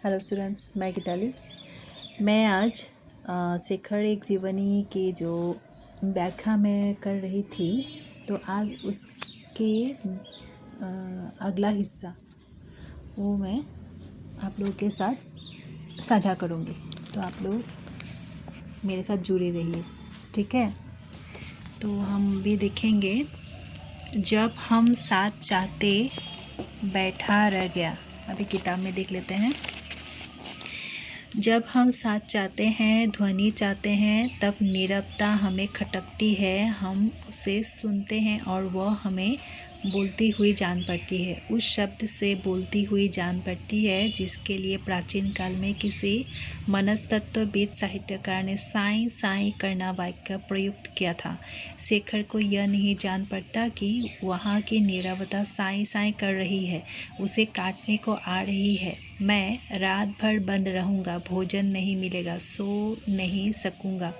Hello students, मैं गीताली। मैं आज शेखर एक जीवनी की जो व्याख्या मैं कर रही थी, तो आज उसके अगला हिस्सा वो मैं आप लोगों के साथ साझा करूँगी। तो आप लोग मेरे साथ जुड़े रहिए, ठीक है। तो हम भी देखेंगे, जब हम साथ चाहते बैठा रह गया। अभी किताब में देख लेते हैं। जब हम साथ चाहते हैं, ध्वनि चाहते हैं, तब नीरवता हमें खटकती है। हम उसे सुनते हैं और वह हमें बोलती हुई जान पड़ती है। उस शब्द से बोलती हुई जान पड़ती है जिसके लिए प्राचीन काल में किसी मनस्तत्वविद साहित्यकार ने साई साई करना वाक्य प्रयुक्त किया था। शेखर को यह नहीं जान पड़ता कि वहाँ की नीरवता साई साई कर रही है, उसे काटने को आ रही है। मैं रात भर बंद रहूँगा, भोजन नहीं मिलेगा, सो नहीं सकूँगा,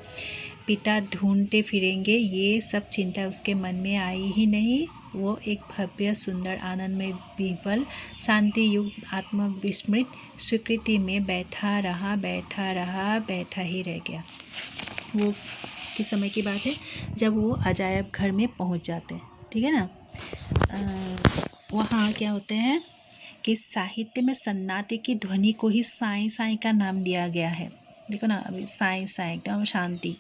पिता ढूंढते फिरेंगे, ये सब चिंता उसके मन में आई ही नहीं। वो एक भव्य सुंदर आनंद में विह्वल शांति युक्त आत्मविस्मृत स्वीकृति में बैठा रहा, बैठा ही रह गया। वो किस समय की बात है? जब वो अजायब घर में पहुंच जाते हैं, ठीक है ना। वहाँ क्या होते हैं कि साहित्य में सन्नाटे की ध्वनि को ही साई साई का नाम दिया गया है। देखो ना, अभी साई साई एकदम शांति।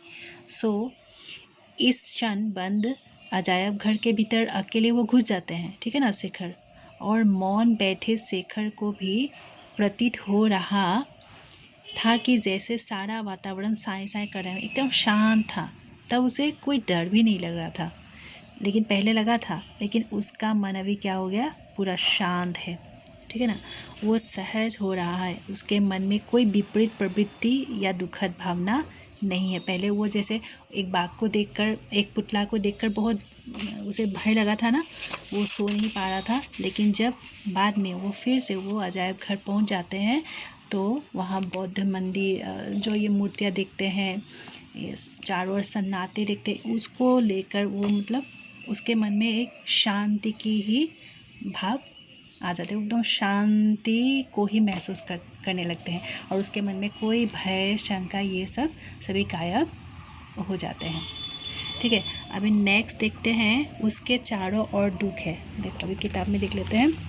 इस क्षण बंद अजायब घर के भीतर अकेले वो घुस जाते हैं, ठीक है ना, शेखर। और मौन बैठे शेखर को भी प्रतीत हो रहा था कि जैसे सारा वातावरण साई साई कर रहा है, एकदम शांत था। तब उसे कोई डर भी नहीं लग रहा था, लेकिन पहले लगा था। लेकिन उसका मन अभी क्या हो गया? पूरा शांत है, ठीक है ना। वो सहज हो रहा है, उसके मन में कोई विपरीत प्रवृत्ति या दुखद भावना नहीं है। पहले वो जैसे एक बाघ को देखकर, एक पुतला को देखकर बहुत उसे भय लगा था ना, वो सो नहीं पा रहा था। लेकिन जब बाद में वो फिर से वो अजायब घर पहुंच जाते हैं, तो वहाँ बौद्ध मंदिर, जो ये मूर्तियाँ देखते हैं, चारों ओर सन्नाटे देखते हैं, उसको लेकर वो मतलब उसके मन में एक शांति की ही भाव आ जाते हैं। एकदम शांति को ही महसूस करने लगते हैं और उसके मन में कोई भय, शंका, ये सब सभी गायब हो जाते हैं, ठीक है। अभी नेक्स्ट देखते हैं, उसके चारों ओर दुख है। देखो अभी किताब में देख लेते हैं।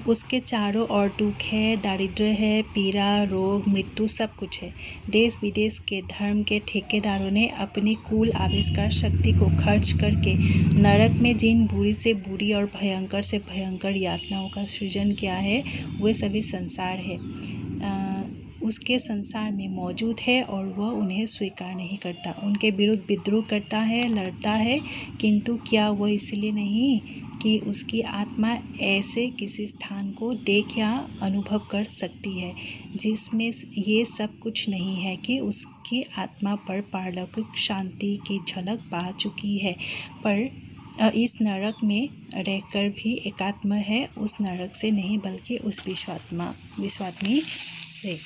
उसके चारों ओर दुख है, दारिद्र्य है, पीड़ा, रोग, मृत्यु, सब कुछ है। देश विदेश के धर्म के ठेकेदारों ने अपनी कुल आविष्कार शक्ति को खर्च करके नरक में जिन बुरी से बुरी और भयंकर से भयंकर यातनाओं का सृजन किया है, वे सभी संसार है, उसके संसार में मौजूद है और वह उन्हें स्वीकार नहीं करता। उनके विरुद्ध विद्रोह करता है, लड़ता है, किंतु क्या वह इसलिए नहीं कि उसकी आत्मा ऐसे किसी स्थान को देख या अनुभव कर सकती है जिसमें ये सब कुछ नहीं है, कि उसकी आत्मा पर पारलौकिक शांति की झलक पा चुकी है, पर इस नरक में रहकर भी एकात्म है, उस नरक से नहीं बल्कि उस विश्वात्मी से।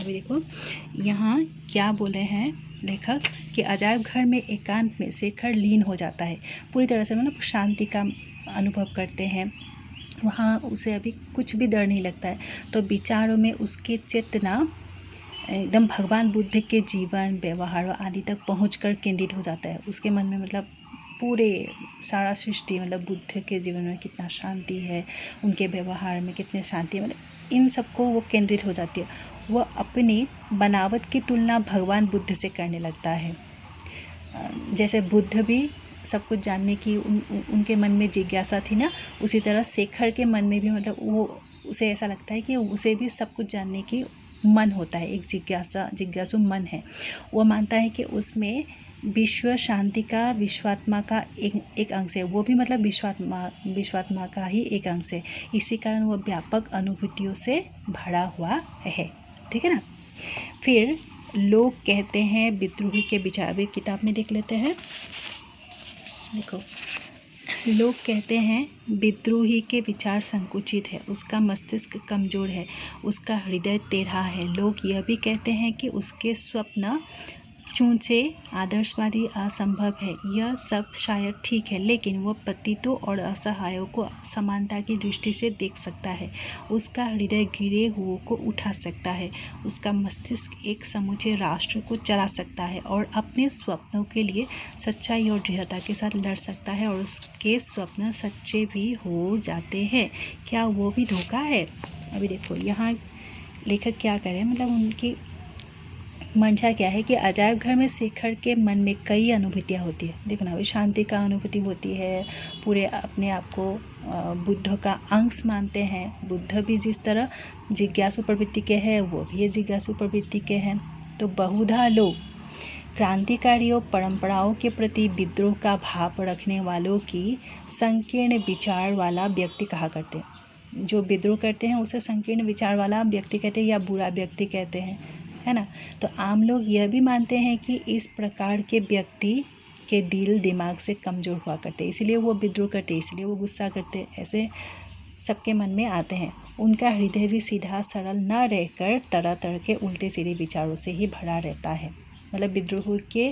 अभी देखो यहाँ क्या बोले हैं लेखक कि अजायब घर में एकांत में शेखर लीन हो जाता है, पूरी तरह से मतलब शांति का अनुभव करते हैं। वहाँ उसे अभी कुछ भी डर नहीं लगता है। तो विचारों में उसकी चेतना एकदम भगवान बुद्ध के जीवन, व्यवहार आदि तक पहुंचकर केंद्रित हो जाता है। उसके मन में मतलब पूरे सारा सृष्टि, मतलब बुद्ध के जीवन में कितना शांति है, उनके व्यवहार में कितनी शांति है, मतलब इन सबको वो केंद्रित हो जाती है। वह अपनी बनावट की तुलना भगवान बुद्ध से करने लगता है। जैसे बुद्ध भी सब कुछ जानने की उनके मन में जिज्ञासा थी ना, उसी तरह शेखर के मन में भी मतलब वो उसे ऐसा लगता है कि उसे भी सब कुछ जानने की मन होता है, एक जिज्ञासु मन है। वो मानता है कि उसमें विश्व शांति का, विश्वात्मा का एक अंश है, वो भी मतलब विश्वात्मा का ही एक अंश है। इसी कारण वो व्यापक अनुभूतियों से भरा हुआ है, ठीक है ना। फिर लोग कहते हैं विद्रोही के विचार, भी किताब में देख लेते हैं। देखो, लोग कहते हैं विद्रोही के विचार संकुचित है, उसका मस्तिष्क कमज़ोर है, उसका हृदय टेढ़ा है। लोग यह भी कहते हैं कि उसके स्वप्न चूंचे आदर्शवादी असंभव है, यह सब शायद ठीक है, लेकिन वह पतितों और असहायों को समानता की दृष्टि से देख सकता है। उसका हृदय गिरे हुओं को उठा सकता है, उसका मस्तिष्क एक समूचे राष्ट्र को चला सकता है और अपने स्वप्नों के लिए सच्चाई और दृढ़ता के साथ लड़ सकता है, और उसके स्वप्न सच्चे भी हो जाते हैं। क्या वो भी धोखा है? अभी देखो यहाँ लेखक क्या करें, मतलब उनकी मंशा क्या है कि अजायब घर में शेखर के मन में कई अनुभूतियाँ होती है। देखो ना, शांति का अनुभूति होती है, पूरे अपने आप को बुद्ध का अंश मानते हैं। बुद्ध भी जिस तरह जिज्ञासु प्रवृत्ति के हैं, वो भी ये जिज्ञासु प्रवृत्ति के हैं। तो बहुधा लोग क्रांतिकारियों परंपराओं के प्रति विद्रोह का भाव रखने वालों की संकीर्ण विचार वाला व्यक्ति कहा करते हैं। जो विद्रोह करते हैं उसे संकीर्ण विचार वाला व्यक्ति कहते हैं या बुरा व्यक्ति कहते हैं, है ना। तो आम लोग यह भी मानते हैं कि इस प्रकार के व्यक्ति के दिल दिमाग से कमज़ोर हुआ करते, इसलिए वो विद्रोह करते, इसलिए वो गुस्सा करते, ऐसे सबके मन में आते हैं। उनका हृदय भी सीधा सरल न रहकर तरह तरह के उल्टे सीधे विचारों से ही भरा रहता है। मतलब विद्रोह के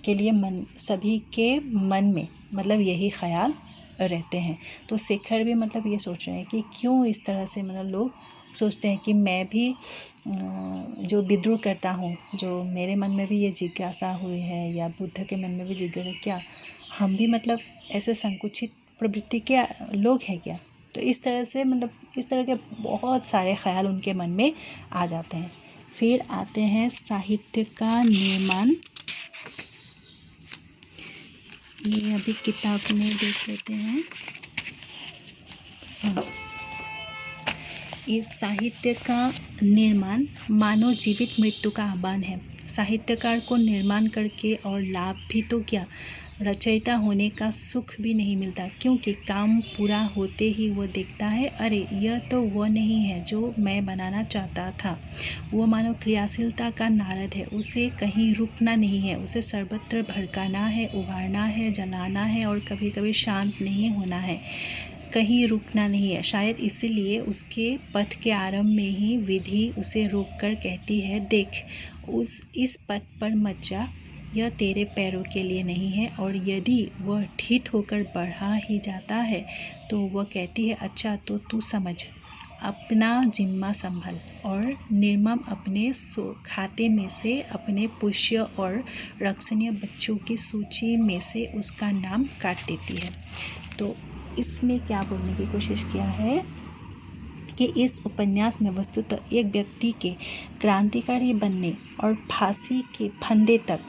लिए सभी के मन में मतलब यही ख्याल रहते हैं। तो शेखर भी मतलब ये सोच रहे हैं कि क्यों इस तरह से मतलब लोग सोचते हैं कि मैं भी जो विद्रोह करता हूँ, जो मेरे मन में भी ये जिज्ञासा हुई है या बुद्ध के मन में भी जिज्ञासा, क्या हम भी मतलब ऐसे संकुचित प्रवृत्ति के लोग हैं क्या? तो इस तरह से मतलब इस तरह के बहुत सारे ख्याल उनके मन में आ जाते हैं। फिर आते हैं साहित्य का निर्माण। ये अभी किताब में देख लेते हैं। इस साहित्य का निर्माण मानव जीवित मृत्यु का आह्वान है। साहित्यकार को निर्माण करके और लाभ भी तो क्या, रचयिता होने का सुख भी नहीं मिलता, क्योंकि काम पूरा होते ही वो देखता है, अरे यह तो वो नहीं है जो मैं बनाना चाहता था। वो मानव क्रियाशीलता का नारद है, उसे कहीं रुकना नहीं है, उसे सर्वत्र भड़काना है, उभारना है, जलाना है और कभी कभी शांत नहीं होना है, कहीं रुकना नहीं है। शायद इसीलिए उसके पथ के आरंभ में ही विधि उसे रोककर कहती है, देख इस पथ पर मत जा, यह तेरे पैरों के लिए नहीं है। और यदि वह ढीठ होकर बढ़ा ही जाता है तो वह कहती है, अच्छा तो तू समझ, अपना जिम्मा संभल, और निर्मम अपने खाते में से अपने पुष्य और रक्षणीय बच्चों की सूची में से उसका नाम काट देती है। तो इसमें क्या बोलने की कोशिश किया है कि इस उपन्यास में वस्तुतः एक व्यक्ति के क्रांतिकारी बनने और फांसी के फंदे तक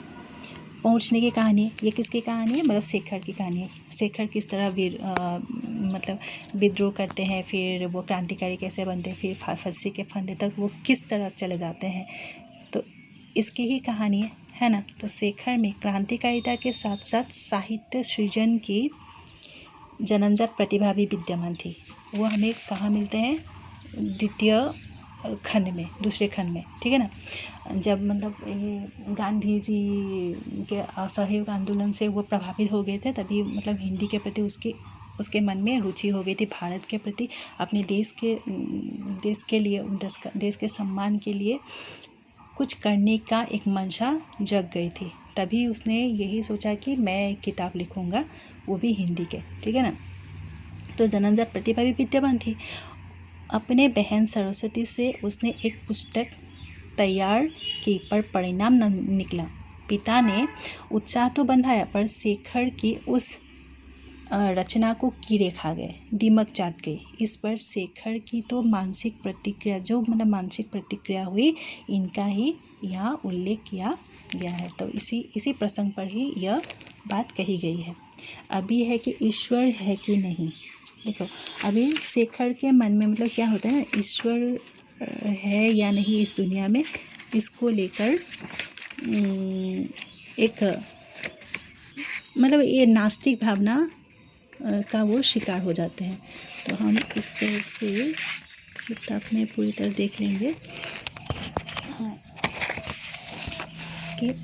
पहुंचने की कहानी है। ये किसकी कहानी है? मतलब शेखर की कहानी है। शेखर किस तरह मतलब विद्रोह करते हैं, फिर वो क्रांतिकारी कैसे बनते हैं, फिर फांसी के फंदे तक वो किस तरह चले जाते हैं, तो इसकी ही कहानी है ना। तो शेखर में क्रांतिकारिता के साथ साथ साहित्य सृजन की जन्मजात प्रतिभा भी विद्यमान थी। वो हमें कहाँ मिलते हैं? द्वितीय खंड में, दूसरे खंड में, ठीक है ना। जब मतलब ये गांधी जी के असहयोग आंदोलन से वो प्रभावित हो गए थे, तभी मतलब हिंदी के प्रति उसके मन में रुचि हो गई थी, भारत के प्रति, अपने देश के लिए, देश के सम्मान के लिए कुछ करने का एक मंशा जग गई थी। तभी उसने यही सोचा कि मैं एक किताब लिखूंगा, वो भी हिंदी के, ठीक है ना। तो जन्मजात प्रतिभा भी विद्यमान थी। अपने बहन सरस्वती से उसने एक पुस्तक तैयार की, पर परिणाम न निकला। पिता ने उत्साह तो बंधाया, पर शेखर की उस रचना को कीड़े खा गए, दीमक चाट गई। इस पर शेखर की तो मानसिक प्रतिक्रिया हुई, इनका ही यहाँ उल्लेख किया गया है। तो इसी प्रसंग पर ही यह बात कही गई है। अभी है कि ईश्वर है कि नहीं। देखो, अभी शेखर के मन में मतलब क्या होता है, ईश्वर है या नहीं इस दुनिया में, इसको लेकर एक मतलब ये नास्तिक भावना का वो शिकार हो जाते हैं। तो हम इस तरह से किताब में पूरी तरह देख लेंगे कि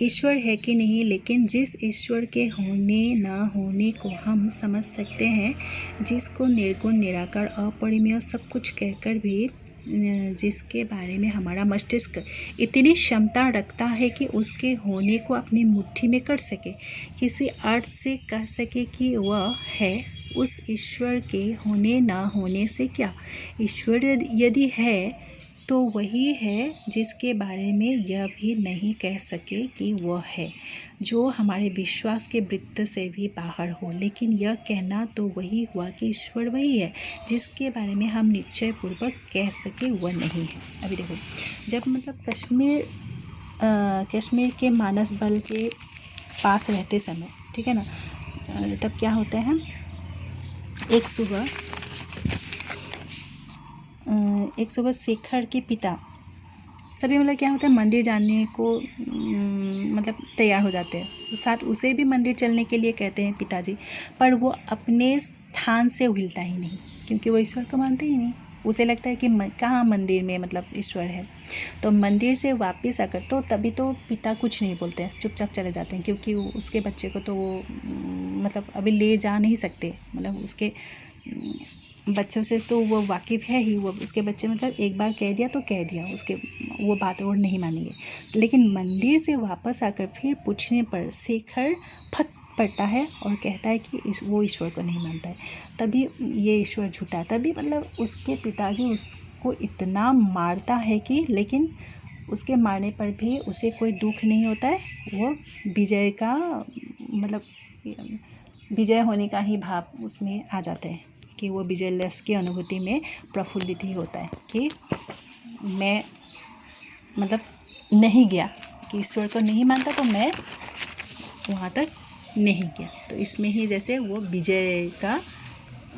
ईश्वर है कि नहीं, लेकिन जिस ईश्वर के होने ना होने को हम समझ सकते हैं, जिसको निर्गुण निराकार अपरिमेय सब कुछ कहकर भी जिसके बारे में हमारा मस्तिष्क इतनी क्षमता रखता है कि उसके होने को अपनी मुट्ठी में कर सके, किसी अर्थ से कह सके कि वह है, उस ईश्वर के होने ना होने से क्या। ईश्वर यदि है तो वही है जिसके बारे में यह भी नहीं कह सके कि वह है, जो हमारे विश्वास के वृत्त से भी बाहर हो। लेकिन यह कहना तो वही हुआ कि ईश्वर वही है जिसके बारे में हम निश्चय पूर्वक कह सके वह नहीं है। अभी देखो, जब मतलब कश्मीर के मानस बल के पास रहते समय, ठीक है ना, तब क्या होता है, एक सुबह शेखर के पिता सभी मतलब क्या होता है, मंदिर जाने को मतलब तैयार हो जाते हैं, साथ उसे भी मंदिर चलने के लिए कहते हैं पिताजी, पर वो अपने स्थान से हिलता ही नहीं, क्योंकि वो ईश्वर को मानते ही नहीं। उसे लगता है कि कहाँ मंदिर में मतलब ईश्वर है। तो मंदिर से वापस आकर तो तभी तो पिता कुछ नहीं बोलते हैं, चुपचाप चले जाते हैं, क्योंकि उसके बच्चे को तो वो मतलब अभी ले जा नहीं सकते, मतलब उसके बच्चों से तो वो वाकिफ़ है ही, वो उसके बच्चे मतलब एक बार कह दिया तो कह दिया, उसके वो बात और नहीं मानेंगे। लेकिन मंदिर से वापस आकर फिर पूछने पर शेखर फट पड़ता है और कहता है कि वो ईश्वर को नहीं मानता है, तभी ये ईश्वर झूठा। तभी मतलब उसके पिताजी उसको इतना मारता है कि, लेकिन उसके मारने पर भी उसे कोई दुख नहीं होता है, वो विजय का मतलब विजय होने का ही भाव उसमें आ जाता है कि वो विजयलक्ष्य की अनुभूति में प्रफुल्लित ही होता है कि मैं मतलब नहीं गया, कि ईश्वर को नहीं मानता तो मैं वहाँ तक नहीं गया। तो इसमें ही जैसे वो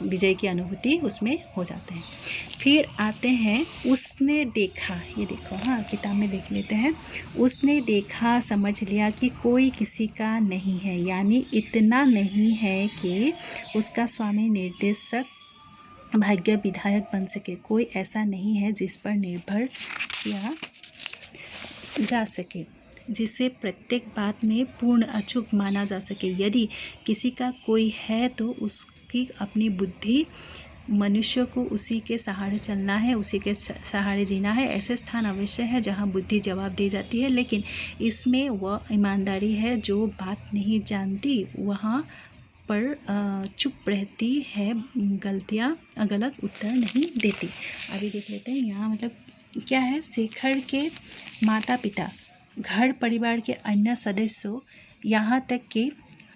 विजय की अनुभूति उसमें हो जाते हैं। फिर आते हैं, उसने देखा, ये देखो, हाँ किताब में देख लेते हैं। उसने देखा, समझ लिया कि कोई किसी का नहीं है, यानी इतना नहीं है कि उसका स्वामी निर्देशक भाग्य विधायक बन सके। कोई ऐसा नहीं है जिस पर निर्भर किया जा सके, जिसे प्रत्येक बात में पूर्ण अचूक माना जा सके। यदि किसी का कोई है तो उसकी अपनी बुद्धि, मनुष्य को उसी के सहारे चलना है, उसी के सहारे जीना है। ऐसे स्थान अवश्य है जहाँ बुद्धि जवाब दे जाती है, लेकिन इसमें वह ईमानदारी है जो बात नहीं जानती वहाँ पर चुप रहती है, गलत उत्तर नहीं देती। अभी देख लेते हैं यहाँ मतलब क्या है। शेखर के माता पिता, घर परिवार के अन्य सदस्यों, यहाँ तक कि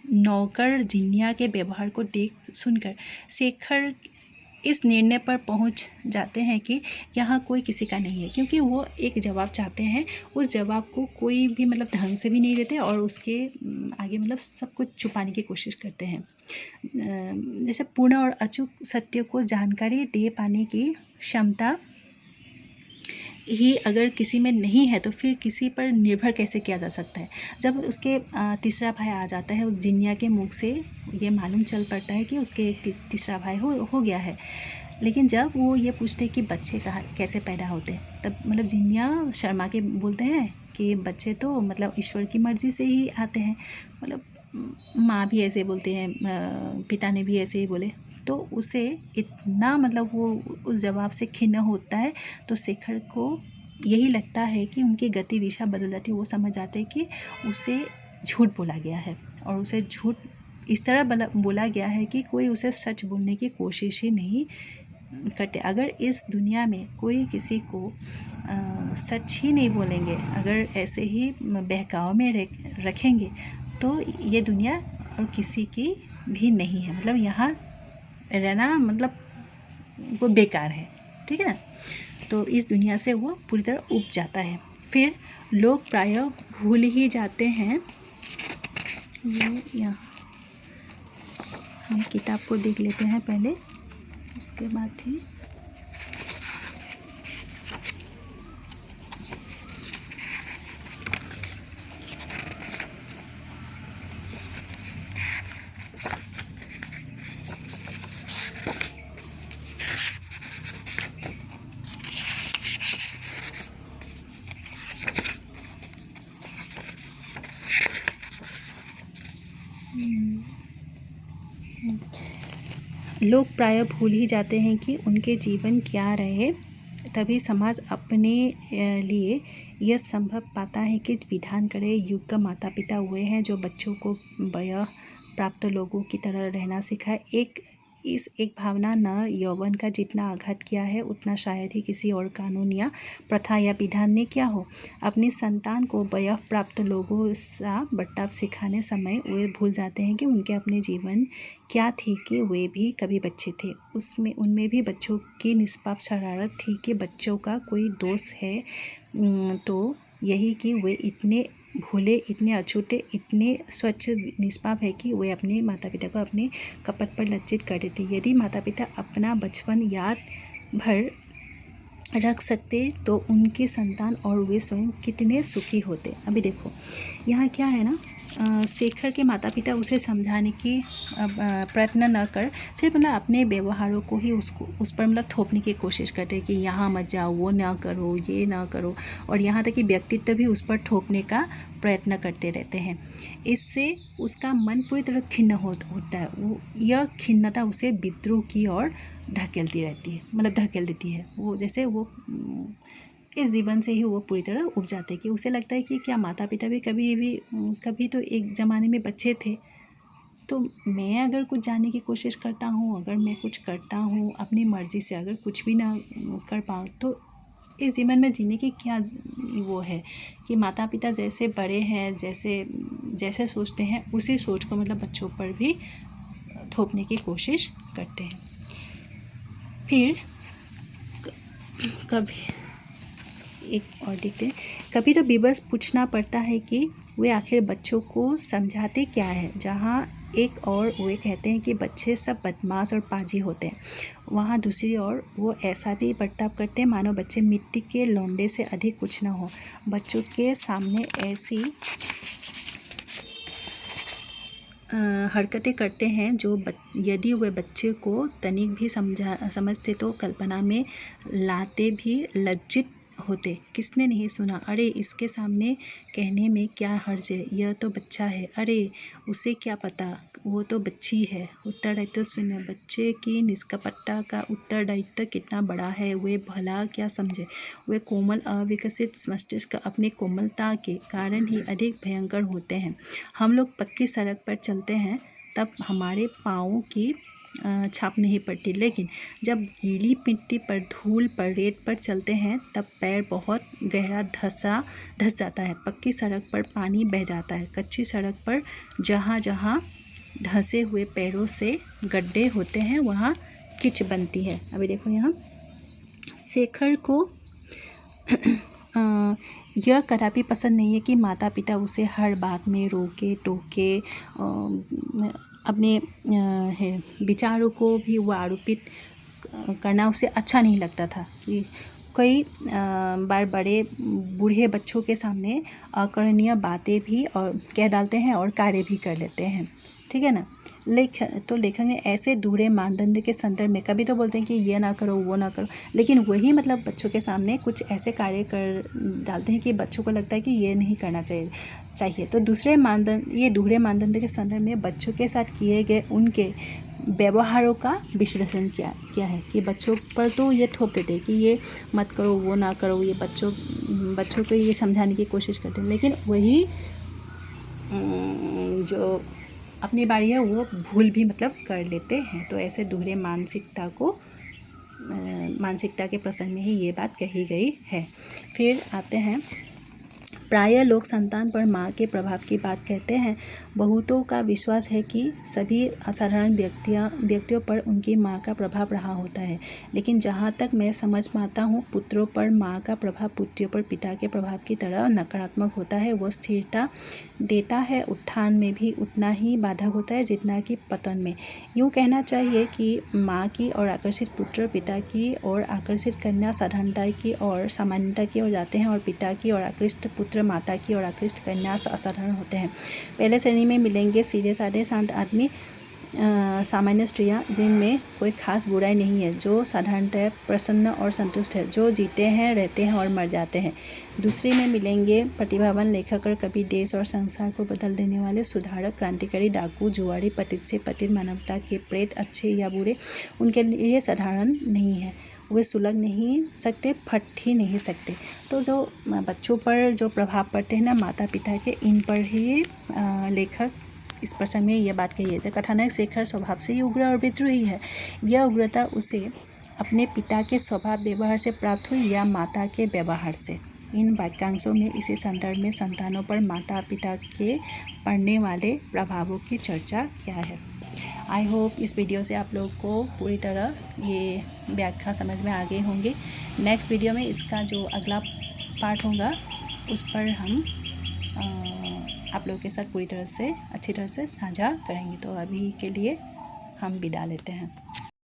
नौकर जिन्या के व्यवहार को देख सुनकर शेखर इस निर्णय पर पहुंच जाते हैं कि यहाँ कोई किसी का नहीं है, क्योंकि वो एक जवाब चाहते हैं। उस जवाब को कोई भी मतलब ढंग से भी नहीं देते और उसके आगे मतलब सब कुछ छुपाने की कोशिश करते हैं। जैसे पूर्ण और अचूक सत्य को जानकारी दे पाने की क्षमता ही अगर किसी में नहीं है तो फिर किसी पर निर्भर कैसे किया जा सकता है। जब उसके तीसरा भाई आ जाता है, उस जिन्या के मुख से ये मालूम चल पड़ता है कि उसके एक तीसरा भाई हो गया है। लेकिन जब वो ये पूछते हैं कि बच्चे कहाँ कैसे पैदा होते हैं, तब मतलब जिन्या शर्मा के बोलते हैं कि बच्चे तो मतलब ईश्वर की मर्ज़ी से ही आते हैं। मतलब माँ भी ऐसे बोलते हैं, पिता ने भी ऐसे ही बोले। तो उसे इतना मतलब वो उस जवाब से खिन्न होता है। तो शेखर को यही लगता है कि उनकी गति दिशा बदल जाती है। वो समझ जाते हैं कि उसे झूठ बोला गया है, और उसे झूठ इस तरह बोला गया है कि कोई उसे सच बोलने की कोशिश ही नहीं करते। अगर इस दुनिया में कोई किसी को सच ही नहीं बोलेंगे, अगर ऐसे ही बहकाव में रखेंगे, तो ये दुनिया और किसी की भी नहीं है। मतलब यहाँ रहना मतलब वो बेकार है, ठीक है ना। तो इस दुनिया से वो पूरी तरह उब जाता है। फिर लोग प्रायः भूल ही जाते हैं, यहाँ हम किताब को देख लेते हैं पहले, उसके बाद ही लोग प्रायः भूल ही जाते हैं कि उनके जीवन क्या रहे, तभी समाज अपने लिए यह संभव पाता है कि विधान करे। युग का माता पिता हुए हैं जो बच्चों को वयः प्राप्त लोगों की तरह रहना सिखाए। एक भावना न यौवन का जितना आघात किया है उतना शायद ही किसी और कानून या प्रथा या विधान ने किया हो। अपनी संतान को वयः प्राप्त लोगों सा बर्ताव सिखाने समय वे भूल जाते हैं कि उनके अपने जीवन क्या थी, कि वे भी कभी बच्चे थे। उनमें भी बच्चों की निष्पाप शरारत थी कि बच्चों का कोई दोष है तो यही कि वे इतने भोले, इतने अछूते, इतने स्वच्छ निष्पाप है कि वे अपने माता पिता को अपने कपट पर लज्जित कर देते। यदि माता पिता अपना बचपन याद भर रख सकते तो उनके संतान और वे स्वयं कितने सुखी होते। अभी देखो यहाँ क्या है ना, शेखर के माता पिता उसे समझाने की प्रयत्न न कर सिर्फ मतलब अपने व्यवहारों को ही उस पर मतलब थोपने की कोशिश करते हैं कि यहाँ मत जाओ, वो ना करो, ये ना करो, और यहाँ तक कि व्यक्तित्व भी उस पर थोपने का प्रयत्न करते रहते हैं। इससे उसका मन पूरी तरह खिन्न होता है। यह खिन्नता उसे विद्रोह की ओर धकेलती रहती है, मतलब धकेल देती है। वो जैसे वो इस जीवन से ही वो पूरी तरह उब जाते हैं कि उसे लगता है कि क्या माता पिता भी कभी तो एक ज़माने में बच्चे थे, तो मैं अगर कुछ जानने की कोशिश करता हूँ, अगर मैं कुछ करता हूँ अपनी मर्ज़ी से, अगर कुछ भी ना कर पाऊँ तो इस जीवन में जीने की क्या वो है कि माता पिता जैसे बड़े हैं, जैसे सोचते हैं उसी सोच को मतलब बच्चों पर भी थोपने की कोशिश करते हैं। फिर कभी एक और देखते हैं, कभी तो बेबस पूछना पड़ता है कि वे आखिर बच्चों को समझाते क्या है। जहाँ एक और वे कहते हैं कि बच्चे सब बदमाश और पाजी होते हैं, वहाँ दूसरी ओर वो ऐसा भी बर्ताव करते हैं मानो बच्चे मिट्टी के लौंडे से अधिक कुछ न हो। बच्चों के सामने ऐसी हरकतें करते हैं जो यदि वे बच्चे को तनिक भी समझते तो कल्पना में लाते भी लज्जित होते। किसने नहीं सुना, अरे इसके सामने कहने में क्या हर्ज है, यह तो बच्चा है, अरे उसे क्या पता, वो तो बच्ची है। उत्तरदायित्व शून्य। बच्चे की निष्कपटता का उत्तरदायित्व कितना बड़ा है, वे भला क्या समझे। वे कोमल अविकसित मस्तिष्क अपनी कोमलता के कारण ही अधिक भयंकर होते हैं। हम लोग पक्की सड़क पर चलते हैं तब हमारे पाँवों की छाप नहीं पड़ती, लेकिन जब गीली मिट्टी पर, धूल पर, रेत पर चलते हैं तब पैर बहुत गहरा धस जाता है। पक्की सड़क पर पानी बह जाता है, कच्ची सड़क पर जहाँ जहाँ धंसे हुए पैरों से गड्ढे होते हैं वहाँ कीच बनती है। अभी देखो यहाँ शेखर को यह कदापि पसंद नहीं है कि माता पिता उसे हर बात में रोके टोके, अपने विचारों को भी वो आरोपित करना उसे अच्छा नहीं लगता था। कि कई बार बूढ़े बच्चों के सामने अकरणीय बातें भी और कह डालते हैं और कार्य भी कर लेते हैं, ठीक है ना। लेखक ने ऐसे दूहरे मानदंड के संदर्भ में कभी तो बोलते हैं कि ये ना करो, वो ना करो, लेकिन वही मतलब बच्चों के सामने कुछ ऐसे कार्य कर डालते हैं कि बच्चों को लगता है कि ये नहीं करना चाहिए। तो ये दूहरे मानदंड के संदर्भ में बच्चों के साथ किए गए उनके व्यवहारों का विश्लेषण किया है कि बच्चों पर तो ये थोप देते कि ये मत करो, वो ना करो, ये बच्चों को ये समझाने की कोशिश करते हैं, लेकिन वही जो अपनी बारी है वो भूल भी मतलब कर लेते हैं। तो ऐसे दूहरे मानसिकता के प्रसंग में ही ये बात कही गई है। फिर आते हैं, प्रायः लोग संतान पर माँ के प्रभाव की बात कहते हैं। बहुतों का विश्वास है कि सभी असाधारण व्यक्तियों पर उनकी माँ का प्रभाव रहा होता है, लेकिन जहाँ तक मैं समझ पाता हूँ पुत्रों पर माँ का प्रभाव पुत्रियों पर पिता के प्रभाव की तरह नकारात्मक होता है। वो स्थिरता देता है, उत्थान में भी उतना ही बाधक होता है जितना कि पतन में। यूँ कहना चाहिए कि माँ की ओर आकर्षित पुत्र पिता की ओर आकर्षित कन्या साधारणता की ओर सामान्यता की ओर जाते हैं, और पिता की ओर आकृष्ट पुत्र माता की ओर आकृष्ट कन्या असाधारण होते हैं। पहले श्रेणी में मिलेंगे सीधे साधे शांत आदमी, सामान्य स्त्रियाँ जिनमें कोई खास बुराई नहीं है, जो साधारणतः प्रसन्न और संतुष्ट है, जो जीते हैं, रहते हैं और मर जाते हैं। दूसरे में मिलेंगे प्रतिभावान लेखक और कवि, देश और संसार को बदल देने वाले सुधारक, क्रांतिकारी, डाकू, जुआरी, पतित से पतित, मानवता के प्रेत, अच्छे या बुरे, उनके लिए साधारण नहीं है। वे सुलग नहीं सकते, फट ही नहीं सकते। तो जो बच्चों पर जो प्रभाव पड़ते हैं ना माता पिता के, इन पर ही लेखक इस प्रसंग में यह बात कही है। जो कथानक शेखर स्वभाव से ही उग्र और विद्रोही है। यह उग्रता उसे अपने पिता के स्वभाव व्यवहार से प्राप्त हुई या माता के व्यवहार से। इन वाक्यांशों में इसी संदर्भ में संतानों पर माता पिता के पड़ने वाले प्रभावों की चर्चा किया है। आई होप इस वीडियो से आप लोग को पूरी तरह ये व्याख्या समझ में आ गई होंगी। नेक्स्ट वीडियो में इसका जो अगला पार्ट होगा उस पर हम आप लोगों के साथ पूरी तरह से अच्छी तरह से साझा करेंगे। तो अभी के लिए हम विदा लेते हैं।